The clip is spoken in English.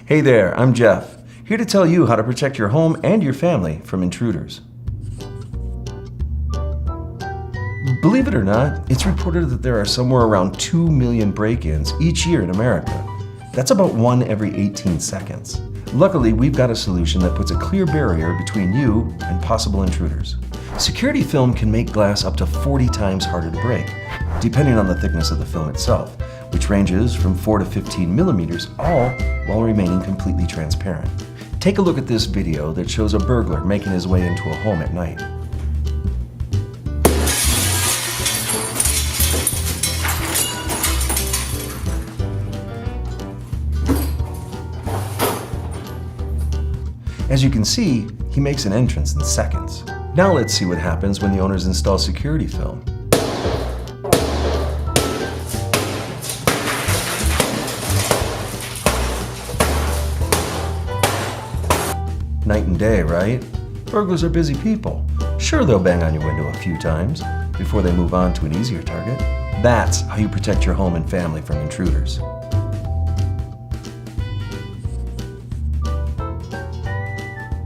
Hey there, I'm Jeff, here to tell you how to protect your home and your family from intruders. Believe it or not, it's reported that there are somewhere around 2 million break-ins each year in America. That's about one every 18 seconds. Luckily, we've got a solution that puts a clear barrier between you and possible intruders. Security film can make glass up to 40 times harder to break, depending on the thickness of the film itself, which ranges from 4 to 15 millimeters, all while remaining completely transparent. Take a look at this video that shows a burglar making his way into a home at night. As you can see, he makes an entrance in seconds. Now let's see what happens when the owners install security film. Night and day, right? Burglars are busy people. Sure, they'll bang on your window a few times before they move on to an easier target. That's how you protect your home and family from intruders.